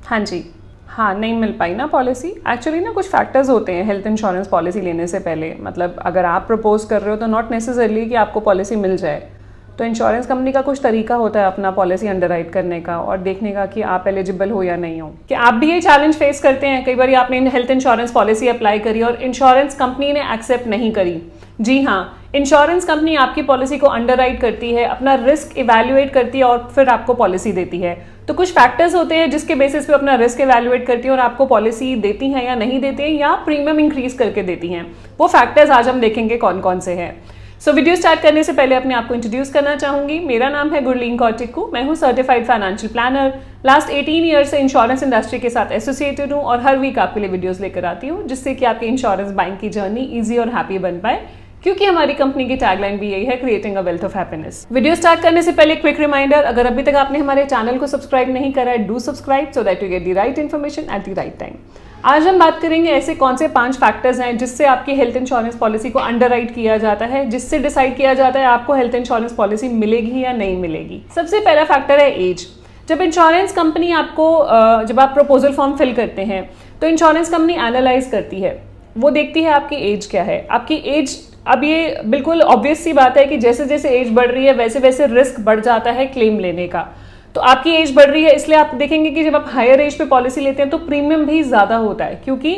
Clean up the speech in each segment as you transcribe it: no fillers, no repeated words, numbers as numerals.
हाँ जी, हाँ, नहीं मिल पाई ना पॉलिसी। एक्चुअली ना कुछ फैक्टर्स होते हैं हेल्थ इंश्योरेंस पॉलिसी लेने से पहले। मतलब अगर आप प्रपोज कर रहे हो तो नॉट नेसेसरली कि आपको पॉलिसी मिल जाए। तो इंश्योरेंस कंपनी का कुछ तरीका होता है अपना पॉलिसी अंडरराइट करने का और देखने का कि आप एलिजिबल हो या नहीं हो। कि आप भी ये चैलेंज फेस करते हैं, कई बार आपने हेल्थ इंश्योरेंस पॉलिसी अप्लाई करी और इंश्योरेंस कंपनी ने एक्सेप्ट नहीं करी। जी हाँ, इंश्योरेंस कंपनी आपकी पॉलिसी को अंडरराइट करती है, अपना रिस्क इवैल्यूएट करती है और फिर आपको पॉलिसी देती है। तो कुछ फैक्टर्स होते हैं जिसके बेसिस पे अपना रिस्क इवैल्यूएट करती है और आपको पॉलिसी देती हैं या नहीं देती हैं या प्रीमियम इंक्रीज करके देती हैं। वो फैक्टर्स आज हम देखेंगे कौन कौन से हैं। सो वीडियो स्टार्ट करने से पहले अपने आप को इंट्रोड्यूस करना चाहूंगी। मेरा नाम है गुरलीन कौटिकू। मैं हूँ certified financial planner. Last 18 year से इंश्योरेंस इंडस्ट्री के साथ एसोसिएटेड हूँ और हर वीक आपके लिए वीडियोस लेकर आती हूँ जिससे कि आपकी इंश्योरेंस बाइंग की जर्नी ईजी और हैप्पी बन पाए, क्योंकि हमारी कंपनी की टैगलाइन भी यही है, creating a wealth of happiness. Video start करने से पहले क्विक रिमाइंडर, अगर अभी तक आपने हमारे चैनल को सब्सक्राइब नहीं करा है, do subscribe so that you get the right information at the right time. आज हम बात करेंगे ऐसे कौन से 5 फैक्टर्स हैं जिससे आपकी हेल्थ इंश्योरेंस पॉलिसी को अंडरराइट किया जाता है, जिससे डिसाइड किया जाता है आपको हेल्थ इंश्योरेंस पॉलिसी मिलेगी या नहीं मिलेगी। सबसे पहला फैक्टर है एज। जब इंश्योरेंस कंपनी आपको जब आप प्रपोजल फॉर्म फिल करते हैं तो इंश्योरेंस कंपनी एनालाइज करती है, वो देखती है आपकी एज क्या है। आपकी एज, अब ये बिल्कुल ऑब्वियस सी बात है कि जैसे जैसे एज बढ़ रही है वैसे वैसे रिस्क बढ़ जाता है क्लेम लेने का। तो आपकी एज बढ़ रही है इसलिए आप देखेंगे कि जब आप हायर एज पे पॉलिसी लेते हैं तो प्रीमियम भी ज़्यादा होता है, क्योंकि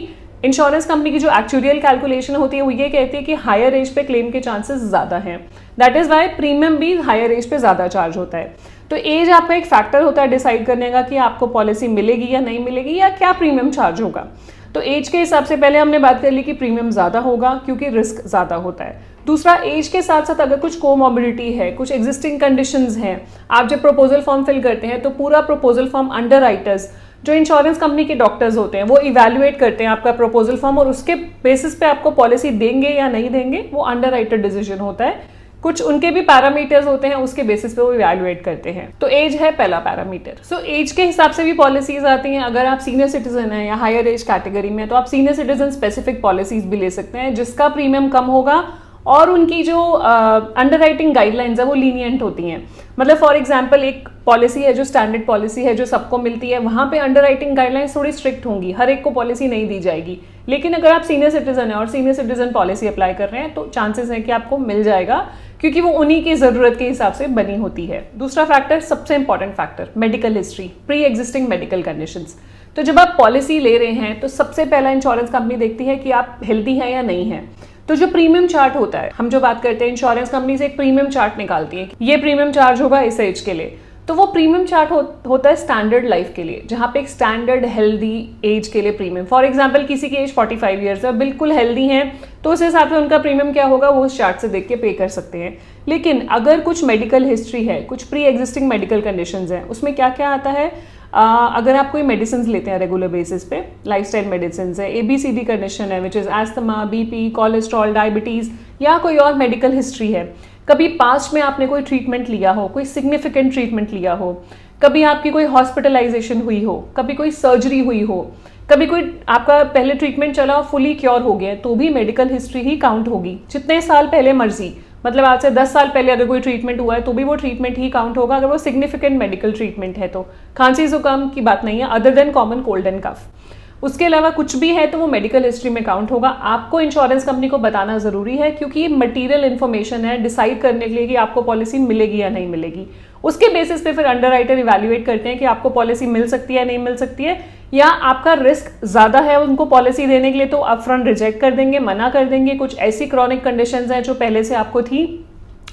इंश्योरेंस कंपनी की जो एक्चुअरियल कैलकुलेशन होती है वो ये कहती है कि हायर एज पे क्लेम के चांसेस ज़्यादा हैं। दैट इज़ वाई प्रीमियम भी हायर एज पे ज़्यादा चार्ज होता है। तो एज आपका एक फैक्टर होता है डिसाइड करने का कि आपको पॉलिसी मिलेगी या नहीं मिलेगी या क्या प्रीमियम चार्ज होगा। तो एज के हिसाब से पहले हमने बात कर ली कि प्रीमियम ज़्यादा होगा क्योंकि रिस्क ज़्यादा होता है। दूसरा, एज के साथ साथ अगर कुछ कोमॉर्बिडिटी है, कुछ एग्जिस्टिंग कंडीशंस हैं, आप जब प्रपोजल फॉर्म फिल करते हैं तो पूरा प्रपोजल फॉर्म अंडरराइटर्स, जो इंश्योरेंस कंपनी के डॉक्टर्स होते हैं, वो इवैल्यूएट करते हैं आपका प्रपोजल फॉर्म और उसके बेसिस पे आपको पॉलिसी देंगे या नहीं देंगे वो अंडरराइटर डिसीजन होता है। कुछ उनके भी पैरामीटर्स होते हैं, उसके बेसिस पे वो इवैल्यूएट करते हैं। तो एज है पहला पैरामीटर। सो एज के हिसाब से भी पॉलिसीज आती हैं। अगर आप सीनियर सिटीजन हैं या हायर एज कैटेगरी में तो आप सीनियर सिटीजन स्पेसिफिक पॉलिसीज भी ले सकते हैं जिसका प्रीमियम कम होगा और उनकी जो अंडरराइटिंग गाइडलाइंस है वो लीनियंट होती हैं। मतलब फॉर एग्जांपल एक पॉलिसी है जो स्टैंडर्ड पॉलिसी है जो सबको मिलती है, वहाँ पे अंडरराइटिंग गाइडलाइंस थोड़ी स्ट्रिक्ट होंगी, हर एक को पॉलिसी नहीं दी जाएगी। लेकिन अगर आप सीनियर सिटीजन है और सीनियर सिटीजन पॉलिसी अप्लाई कर रहे हैं तो चांसेस है कि आपको मिल जाएगा, क्योंकि वो उन्हीं की ज़रूरत के हिसाब से बनी होती है। दूसरा फैक्टर, सबसे important factor, medical history, pre existing medical conditions. तो जब आप पॉलिसी ले रहे हैं तो सबसे पहला इंश्योरेंस कंपनी देखती है कि आप हेल्दी हैं या नहीं हैं। तो जो प्रीमियम चार्ट होता है, हम जो बात करते हैं, इंश्योरेंस कंपनी से एक प्रीमियम चार्ट निकालती है, ये प्रीमियम चार्ज होगा इस एज के लिए। तो वो प्रीमियम चार्ट होता है स्टैंडर्ड लाइफ के लिए, जहाँ पे एक स्टैंडर्ड हेल्दी एज के लिए प्रीमियम। फॉर एग्जांपल किसी की एज 45 ईयर्स है, बिल्कुल हेल्दी हैं, तो उस हिसाब से उनका प्रीमियम क्या होगा वो उस चार्ट से देख के पे कर सकते हैं। लेकिन अगर कुछ मेडिकल हिस्ट्री है, कुछ प्री एग्जिस्टिंग मेडिकल कंडीशंस हैं, उसमें क्या क्या आता है, अगर आप कोई मेडिसिन लेते हैं रेगुलर बेसिस पे, लाइफस्टाइल मेडिसिन है, ABCD कंडीशन है which is asthma, BP, cholesterol, diabetes, या कोई और मेडिकल हिस्ट्री है, कभी पास्ट में आपने कोई ट्रीटमेंट लिया हो, कोई सिग्निफिकेंट ट्रीटमेंट लिया हो, कभी आपकी कोई हॉस्पिटलाइजेशन हुई हो, कभी कोई सर्जरी हुई हो, कभी कोई आपका पहले ट्रीटमेंट चला और फुली क्योर हो गया, तो भी मेडिकल हिस्ट्री ही काउंट होगी। जितने साल पहले मर्जी, मतलब आज से 10 साल पहले अगर कोई ट्रीटमेंट हुआ है तो भी वो ट्रीटमेंट ही काउंट होगा, अगर वो सिग्निफिकेंट मेडिकल ट्रीटमेंट है तो। खांसी जुकाम की बात नहीं है, other than common cold and cough. उसके अलावा कुछ भी है तो वो मेडिकल हिस्ट्री में काउंट होगा। आपको इंश्योरेंस कंपनी को बताना जरूरी है, क्योंकि ये मटेरियल इन्फॉर्मेशन है डिसाइड करने के लिए कि आपको पॉलिसी मिलेगी या नहीं मिलेगी। उसके बेसिस पे फिर अंडरराइटर इवैल्यूएट करते हैं कि आपको पॉलिसी मिल सकती है या नहीं मिल सकती है, या आपका रिस्क ज़्यादा है उनको पॉलिसी देने के लिए तो अपफ्रंट रिजेक्ट कर देंगे, मना कर देंगे। कुछ ऐसी क्रॉनिक कंडीशंस हैं जो पहले से आपको थी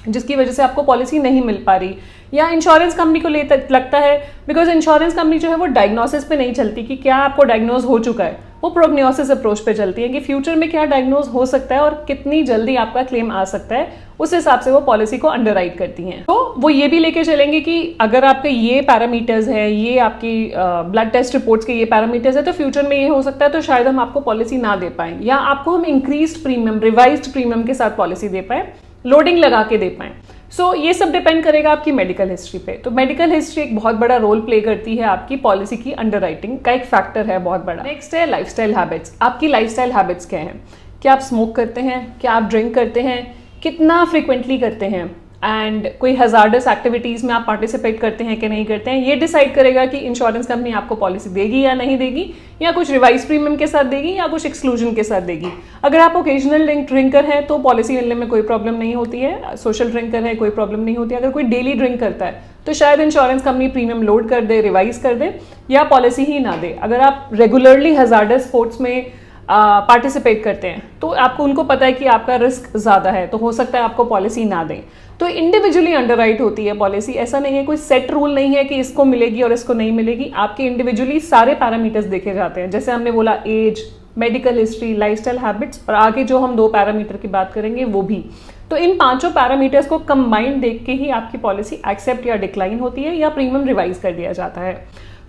जिसकी वजह से आपको पॉलिसी नहीं मिल पा रही, या इंश्योरेंस कंपनी को लगता है, बिकॉज इंश्योरेंस कंपनी जो है वो डायग्नोसिस पे नहीं चलती कि क्या आपको डायग्नोज हो चुका है, वो प्रोग्नोसिस अप्रोच पे चलती है कि फ्यूचर में क्या डायग्नोज हो सकता है और कितनी जल्दी आपका क्लेम आ सकता है, उस हिसाब से वो पॉलिसी को अंडरराइट करती हैं। तो वो ये भी लेके चलेंगे कि अगर आपके ये पैरामीटर्स है, ये आपकी ब्लड टेस्ट रिपोर्ट्स के ये पैरामीटर्स है, तो फ्यूचर में ये हो सकता है तो शायद हम आपको पॉलिसी ना दे पाएं, या आपको हम इंक्रीज्ड प्रीमियम, रिवाइज्ड प्रीमियम के साथ पॉलिसी दे पाएं, लोडिंग लगा के दे पाएं। सो ये सब डिपेंड करेगा आपकी मेडिकल हिस्ट्री पे। तो मेडिकल हिस्ट्री एक बहुत बड़ा रोल प्ले करती है आपकी पॉलिसी की अंडरराइटिंग का, एक फैक्टर है बहुत बड़ा। नेक्स्ट है लाइफस्टाइल हैबिट्स। आपकी लाइफस्टाइल हैबिट्स क्या हैं? क्या आप स्मोक करते हैं? क्या आप ड्रिंक करते हैं? कितना फ्रिक्वेंटली करते हैं? एंड कोई हजार्डस एक्टिविटीज़ में आप पार्टिसिपेट करते हैं कि नहीं करते हैं, ये डिसाइड करेगा कि इंश्योरेंस कंपनी आपको पॉलिसी देगी या नहीं देगी, या कुछ रिवाइज प्रीमियम के साथ देगी या कुछ एक्सक्लूजन के साथ देगी। अगर आप ओकेजनल ड्रिंकर हैं तो पॉलिसी मिलने में कोई प्रॉब्लम नहीं होती है, सोशल ड्रिंकर है कोई प्रॉब्लम नहीं होती है। अगर कोई डेली ड्रिंक करता है तो शायद इंश्योरेंस कंपनी प्रीमियम लोड कर दे, रिवाइज कर दे, या पॉलिसी ही ना दे। अगर आप रेगुलरली हजार्डस स्पोर्ट्स में पार्टिसिपेट करते हैं तो आपको उनको पता है कि आपका रिस्क ज़्यादा है, तो हो सकता है आपको पॉलिसी ना दें। तो इंडिविजुअली अंडरराइट होती है पॉलिसी, ऐसा नहीं है, कोई सेट रूल नहीं है कि इसको मिलेगी और इसको नहीं मिलेगी। आपके इंडिविजुअली सारे पैरामीटर्स देखे जाते हैं, जैसे हमने बोला age, medical history, lifestyle habits, और आगे जो हम 2 पैरामीटर की बात करेंगे वो भी। तो इन 5 पैरामीटर्स को कंबाइंड देख के ही आपकी पॉलिसी एक्सेप्ट या डिक्लाइन होती है या प्रीमियम रिवाइज कर दिया जाता है।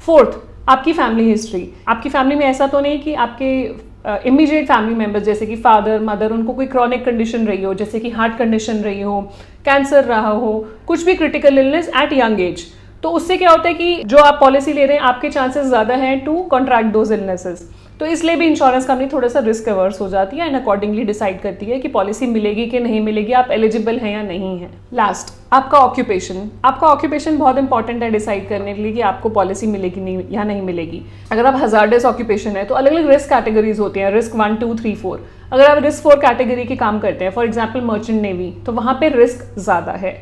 4th, आपकी फैमिली हिस्ट्री। आपकी फैमिली में ऐसा तो नहीं कि आपके इमीडिएट फैमिली मेंबर्स जैसे कि फादर मदर, उनको कोई क्रॉनिक कंडीशन रही हो, जैसे कि हार्ट कंडीशन रही हो, कैंसर रहा हो, कुछ भी critical illness eight young age. तो उससे क्या होता है कि जो आप पॉलिसी ले रहे हैं आपके चांसेस ज़्यादा हैं टू कॉन्ट्रैक्ट दोज इलनेसेस। तो इसलिए भी इंश्योरेंस कंपनी थोड़ा सा रिस्क अवर्स हो जाती है एंड अकॉर्डिंगली डिसाइड करती है कि पॉलिसी मिलेगी कि नहीं मिलेगी, आप एलिजिबल हैं या नहीं है। लास्ट, आपका ऑक्यूपेशन। आपका ऑक्यूपेशन बहुत इंपॉर्टेंट है डिसाइड करने के लिए कि आपको पॉलिसी मिलेगी नहीं या नहीं मिलेगी। अगर आप हजार्डस ऑक्यूपेशन है तो अलग अलग रिस्क कैटेगरीज होती हैं, रिस्क 1, 2, 3, 4। अगर आप रिस्क 4 कैटेगरी के काम करते हैं, फॉर एग्जाम्पल मर्चेंट नेवी, तो वहाँ पे रिस्क ज़्यादा है।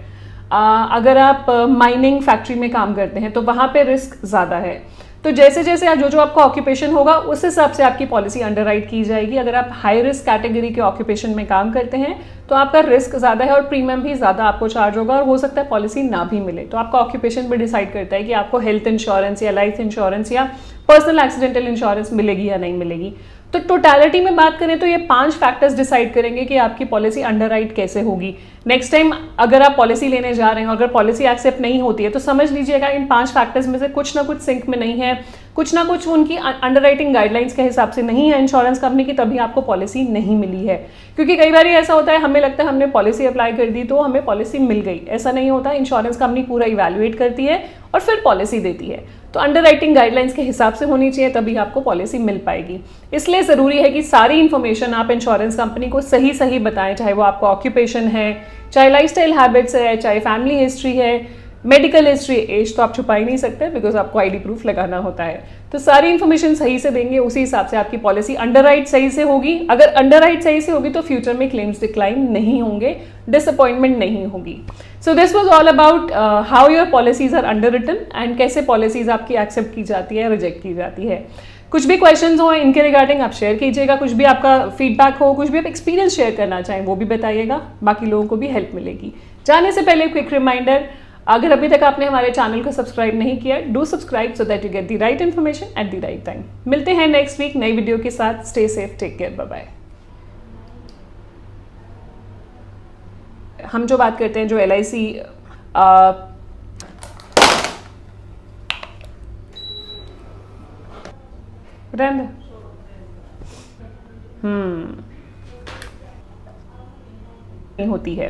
अगर आप माइनिंग फैक्ट्री में काम करते हैं तो वहाँ पे रिस्क ज़्यादा है। तो जैसे जैसे जो आपका ऑक्यूपेशन होगा उस हिसाब से आपकी पॉलिसी अंडरराइट की जाएगी। अगर आप हाई रिस्क कैटेगरी के ऑक्यूपेशन में काम करते हैं तो आपका रिस्क ज़्यादा है और प्रीमियम भी ज़्यादा आपको चार्ज होगा और हो सकता है पॉलिसी ना भी मिले। तो आपका ऑक्यूपेशन भी डिसाइड करता है कि आपको हेल्थ इंश्योरेंस या लाइफ इंश्योरेंस या पर्सनल एक्सीडेंटल इंश्योरेंस मिलेगी या नहीं मिलेगी। तो टोटलिटी में बात करें तो ये 5 फैक्टर्स डिसाइड करेंगे कि आपकी पॉलिसी अंडरराइट कैसे होगी। नेक्स्ट टाइम अगर आप पॉलिसी लेने जा रहे हैं, अगर पॉलिसी एक्सेप्ट नहीं होती है तो समझ लीजिएगा इन 5 फैक्टर्स में से कुछ ना कुछ सिंक में नहीं है, कुछ ना कुछ उनकी अंडरराइटिंग गाइडलाइंस के हिसाब से नहीं है इंश्योरेंस कंपनी की, तभी आपको पॉलिसी नहीं मिली है। क्योंकि कई बार ऐसा होता है, हमें लगता है हमने पॉलिसी अप्लाई कर दी तो हमें पॉलिसी मिल गई, ऐसा नहीं होता। इंश्योरेंस कंपनी पूरा इवैल्यूएट करती है और फिर पॉलिसी देती है। तो अंडरराइटिंग गाइडलाइंस के हिसाब से होनी चाहिए, तभी आपको पॉलिसी मिल पाएगी। इसलिए ज़रूरी है कि सारी इन्फॉर्मेशन आप इंश्योरेंस कंपनी को सही सही बताएं, चाहे वो आपका ऑक्यूपेशन है, चाहे लाइफस्टाइल हैबिट्स है, चाहे फैमिली हिस्ट्री है, मेडिकल हिस्ट्री। एज तो आप छुपा ही नहीं सकते बिकॉज आपको आईडी प्रूफ लगाना होता है। तो सारी इन्फॉर्मेशन सही से देंगे, उसी हिसाब से आपकी पॉलिसी अंडरराइट सही से होगी। अगर अंडरराइट सही से होगी तो फ्यूचर में क्लेम्स डिक्लाइन नहीं होंगे, डिसअपॉइंटमेंट नहीं होगी। So this was all about how your policies are underwritten and कैसे पॉलिसीज आपकी एक्सेप्ट की जाती है, रिजेक्ट की जाती है। कुछ भी क्वेश्चंस हो इनके रिगार्डिंग आप शेयर कीजिएगा, कुछ भी आपका फीडबैक हो, कुछ भी आप एक्सपीरियंस शेयर करना चाहें वो भी बताइएगा, बाकी लोगों को भी हेल्प मिलेगी। जाने से पहले क्विक रिमाइंडर, अगर अभी तक आपने हमारे चैनल को सब्सक्राइब नहीं किया, do subscribe so that you get the right information at the right time. मिलते हैं नेक्स्ट वीक नई वीडियो के साथ। Stay safe, take care, bye bye. हम जो बात करते हैं, जो LIC होती है